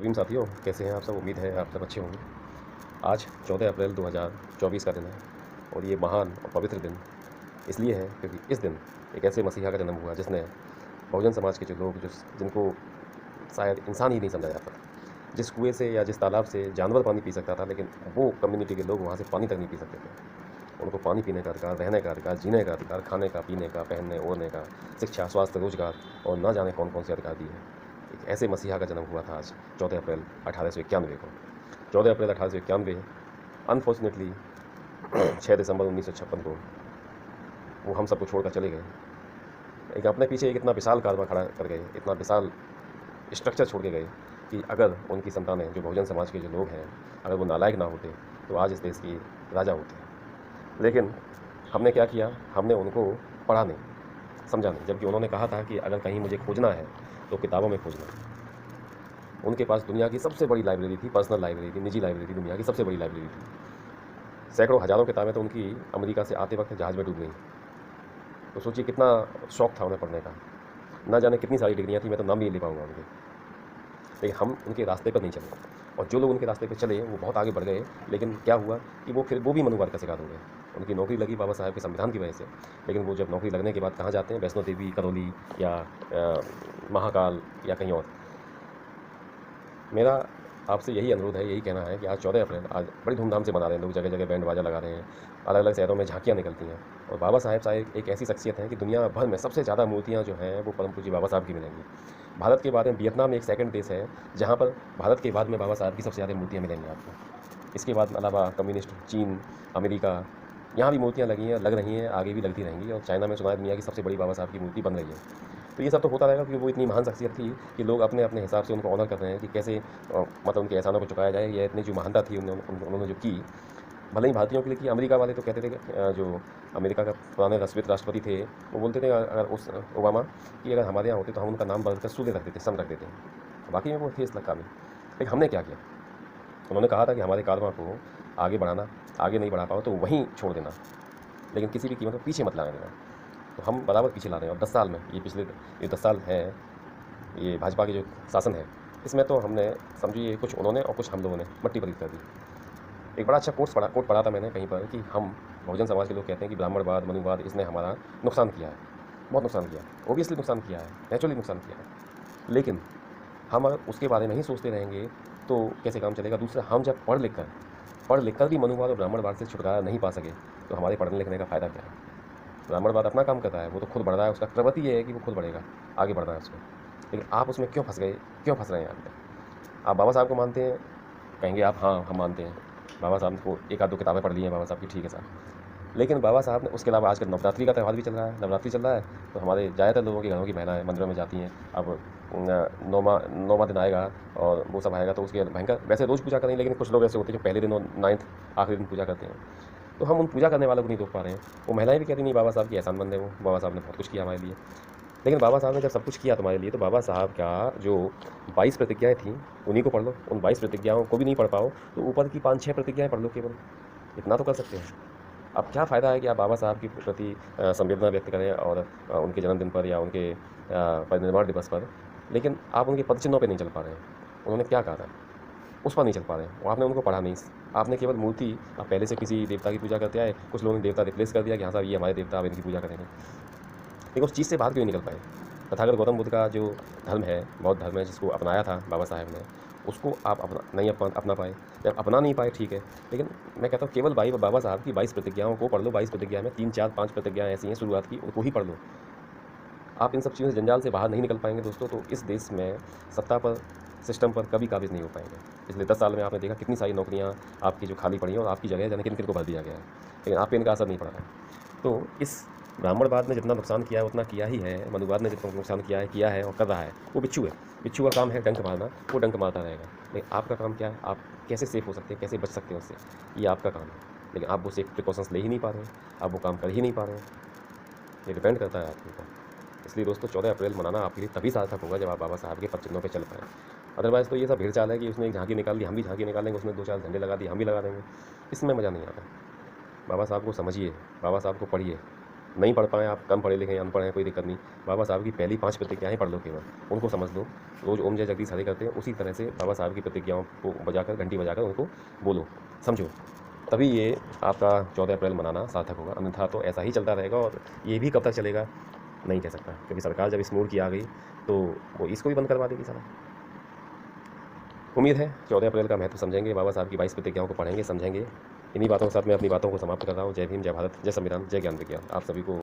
भीम साथियों, कैसे हैं आप सब? उम्मीद है आप सब अच्छे होंगे। आज 14 अप्रैल 2024 का दिन है और ये महान और पवित्र दिन इसलिए है क्योंकि इस दिन एक ऐसे मसीहा का जन्म हुआ जिसने बहुजन समाज के जो लोग जिनको शायद इंसान ही नहीं समझा जाता, जिस कुएँ से या जिस तालाब से जानवर पानी पी सकता था, लेकिन वो कम्युनिटी के लोग वहाँ से पानी तक नहीं पी सकते थे। उनको पानी पीने का अधिकार, रहने का अधिकार, जीने का अधिकार, खाने का, पीने का, पहनने ओढ़ने का, शिक्षा, स्वास्थ्य, रोजगार और ना जाने कौन-कौन से अधिकार दिए हैं। एक ऐसे मसीहा का जन्म हुआ था आज 14 अप्रैल 1891 को। 14 अप्रैल 1891 अनफॉर्चुनेटली 6 दिसंबर 1956 को वो हम सबको छोड़कर चले गए। एक अपने पीछे एक इतना विशाल कारवां खड़ा कर गए, इतना विशाल स्ट्रक्चर छोड़ के गए कि अगर उनकी संतानें, जो बहुजन समाज के जो लोग हैं, अगर वो नालायक ना होते तो आज इस देश की राजा होते। लेकिन हमने क्या किया? हमने उनको पढ़ा नहीं, समझा नहीं, जबकि उन्होंने कहा था कि अगर कहीं मुझे खोजना है तो किताबों में खोजना। उनके पास दुनिया की सबसे बड़ी लाइब्रेरी थी, पर्सनल लाइब्रेरी थी, निजी लाइब्रेरी थी, दुनिया की सबसे बड़ी लाइब्रेरी थी। सैकड़ों हज़ारों किताबें तो उनकी अमेरिका से आते वक्त जहाज़ में डूब गई। तो सोचिए कितना शौक था उन्हें पढ़ने का। ना जाने कितनी सारी डिग्रियाँ थी, मैं तो नाम भी नहीं ले पाऊँगा उनके। लेकिन हम उनके रास्ते पर नहीं चले और जो लोग उनके रास्ते पर चले वो बहुत आगे बढ़ गए। लेकिन क्या हुआ कि वो भी मनुवाद का शिकार हो गए। उनकी नौकरी लगी बाबा साहब के संविधान की वजह से, लेकिन वो जब नौकरी लगने के बाद कहाँ जाते हैं? वैष्णो देवी, करौली या महाकाल या कहीं और। मेरा आपसे यही अनुरोध है, यही कहना है कि आज 14 अप्रैल आज बड़ी धूमधाम से मना रहे हैं लोग, जगह जगह बैंड बाजा लगा रहे हैं, अलग अलग शहरों में झांकियाँ निकलती हैं। और बाबा साहब एक ऐसी शख्सियत हैं कि दुनिया भर में सबसे ज़्यादा मूर्तियाँ जो हैं वो परम पूज्य बाबा साहब की मिलेंगी। भारत के बाद में वियतनाम एक सेकंड देश है जहाँ पर भारत के बाद में बाबा साहब की सबसे ज़्यादा मूर्तियाँ मिलेंगी आपको। इसके बाद अलावा कम्युनिस्ट चीन, अमेरिका, यहाँ भी मूर्तियाँ लगी हैं, लग रही हैं, आगे भी लगती रहेंगी। और चाइना में सुना है दुनिया की सबसे बड़ी बाबा साहब की मूर्ति बन रही है। तो ये सब तो होता रहेगा क्योंकि वो इतनी महान शख्सियत थी कि लोग अपने अपने हिसाब से उनको ऑनर कर रहे हैं कि कैसे मतलब उनके एहसानों को चुकाया जाए। ये इतनी जो महानता थी उन्होंने जो की, भले ही भारतीयों के लिए की। अमेरिका वाले तो कहते थे कि जो अमेरिका का पुराने राष्ट्रपति राष्ट्रपति थे वो बोलते थे अगर उस ओबामा कि अगर हमारे यहाँ होते तो हम उनका नाम बदलकर सूर्य रख देते, सन रख देते। बाकी में वो थे इस लक्का में। लेकिन हमने क्या किया? उन्होंने कहा था कि हमारे कारवां को आगे बढ़ाना, आगे नहीं बढ़ा पाओ तो वहीं छोड़ देना, लेकिन किसी भी कीमत पर पीछे मत लाने देना। तो हम बराबर पीछे ला रहे हैं। और 10 साल में ये 10 साल है ये भाजपा की जो शासन है, इसमें तो हमने समझिए कुछ उन्होंने और कुछ हम लोगों ने मट्टी पलीत कर दी। एक बड़ा अच्छा कोट पढ़ा था मैंने कहीं पर कि हम बहुजन समाज के लोग कहते हैं कि ब्राह्मणवाद, मनुवाद, इसने हमारा नुकसान किया है, बहुत नुकसान किया, ओबियसली नुकसान किया है, नेचुरली नुकसान किया है। लेकिन हम अगर उसके बारे में ही सोचते रहेंगे तो कैसे काम चलेगा? दूसरा, हम जब पढ़ लिख कर भी मनुवाद और ब्राह्मणवाद से छुटकारा नहीं पा सके तो हमारे पढ़ने लिखने का फ़ायदा क्या है? ब्राह्मणवाद अपना काम करता है, वो तो खुद बढ़ रहा है, उसका प्रवृत्ति ये है कि वो खुद बढ़ेगा, आगे बढ़ना है उसको। लेकिन आप उसमें क्यों फंस गए? क्यों फंस रहे हैं आप बाबा साहब को मानते हैं, कहेंगे आप हाँ हम मानते हैं, बाबा साहब को एक आध दो किताबें पढ़ ली हैं बाबा साहब की, ठीक है साहब। लेकिन बाबा साहब ने उसके अलावा आजकल नवरात्रि का त्यौहार भी चल रहा है, नवरात्रि चल रहा है तो हमारे ज़्यादातर लोगों के घरों की महिलाएँ मंदिरों में जाती हैं। अब नौवां दिन आएगा और वो सब आएगा तो उसके भयंकर, वैसे रोज़ पूजा करें, लेकिन कुछ लोग ऐसे होते हैं जो पहले दिन और 9th आखिरी दिन पूजा करते हैं। तो हम उन पूजा करने वालों को नहीं रोक पा रहे हैं। वो महिलाएं भी कहती नहीं बाबा साहब की एहसानमंद है, वो बाबा साहब ने बहुत कुछ किया हमारे लिए। लेकिन बाबा साहब ने जब सब कुछ किया तुम्हारे लिए, तो बाबा साहब का जो 22 प्रतिज्ञाएँ थीं उन्हीं को पढ़ लो। उन 22 प्रतिज्ञाओं को भी नहीं पढ़ पाओ तो ऊपर की 5-6 प्रतिज्ञाएँ पढ़ लो केवल, इतना तो कर सकते हैं। अब क्या फ़ायदा है कि आप बाबा साहब के प्रति संवेदना व्यक्त करें और उनके जन्मदिन पर या उनके परिनिर्वाण दिवस पर, लेकिन आप उनके पदचिन्हों पे नहीं चल पा रहे हैं। उन्होंने क्या कहा था उस पर नहीं चल पा रहे हैं। और आपने उनको पढ़ा नहीं, आपने केवल मूर्ति, आप पहले से किसी देवता की पूजा करते आए, कुछ लोगों ने देवता रिप्लेस कर दिया कि हाँ साहब ये हमारे देवता, आप इनकी पूजा करेंगे। लेकिन उस चीज़ से बाहर क्यों निकल पाए? तथागत गौतम बुद्ध का जो धर्म है, बौद्ध धर्म है, जिसको अपनाया था बाबा साहब ने, उसको आप अपना पाए। जब अपना नहीं पाए ठीक है, लेकिन मैं कहता हूँ केवल बाबा साहब की 22 प्रतिज्ञाओं को पढ़ लो। 22 प्रतिज्ञा में 3, 4, 5 प्रतिज्ञाएँ ऐसी हैं शुरुआत की, उनको ही पढ़ लो। आप इन सब चीज़ों से जंजाल से बाहर नहीं निकल पाएंगे दोस्तों, तो इस देश में सत्ता पर, सिस्टम पर कभी काबिज़ नहीं हो पाएंगे। पिछले 10 साल में आपने देखा कितनी सारी नौकरियां आपकी जो खाली पड़ी हैं और आपकी जगह जाने किन किन को भर दिया गया है, लेकिन आप पे इनका असर नहीं पड़ा है। तो इस ब्राह्मणवाद ने जितना नुकसान किया है उतना किया ही है, मनुवाद ने जितना नुकसान किया है और कर रहा है, वो बिच्छू है। बिच्छू का काम है डंक मारना, वो डंक मारता रहेगा। लेकिन आपका काम क्या है? आप कैसे सेफ हो सकते हैं, कैसे बच सकते हैं उससे, ये आपका काम है। लेकिन आप वो सेफ प्रिकॉशंस ले ही नहीं पा रहे हैं, आप वो काम कर ही नहीं पा रहे हैं। ये डिपेंड करता है आपके ऊपर। इसलिए दोस्तों 14 अप्रैल मनाना आपके लिए तभी सार्थक होगा जब आप बाबा साहब के पदचिन्हों पे चल पाएँ। अदरवाइज़ तो ये सब भीड़-चाल है कि उसने एक झांकी निकाल दी, हम भी झांकी निकालेंगे, उसने 2-4 झंडे लगा दिए, हम भी लगा देंगे। इसमें मज़ा नहीं आता। बाबा साहब को समझिए, बाबा साहब को पढ़िए, नहीं पढ़ पाएँ आप, कम पढ़े लिखे हैं, अनपढ़ हैं, कोई दिक्कत नहीं। बाबा साहब की पहली 5 प्रतिज्ञाएँ पढ़ लो केवल, उनको समझ लो। रोज़ ओम जय जगदीश हरे करते हैं, उसी तरह से बाबा साहब की प्रतिज्ञाओं को बजाकर, घंटी बजाकर उनको बोलो, समझो। तभी ये आपका 14 अप्रैल मनाना सार्थक होगा, अन्यथा तो ऐसा ही चलता रहेगा। और ये भी कब तक चलेगा नहीं कह सकता, क्योंकि सरकार जब इस मोड़ की आ गई तो वो इसको भी बंद करवा देगी सारा। उम्मीद है 14 अप्रैल का महत्व समझेंगे, बाबा साहब की 22 प्रतिज्ञाओं को पढ़ेंगे, समझेंगे। इन्हीं बातों के साथ मैं अपनी बातों को समाप्त कर रहा हूँ। जय भीम, जय भारत, जय संविधान, जय ज्ञान विज्ञान। आप सभी को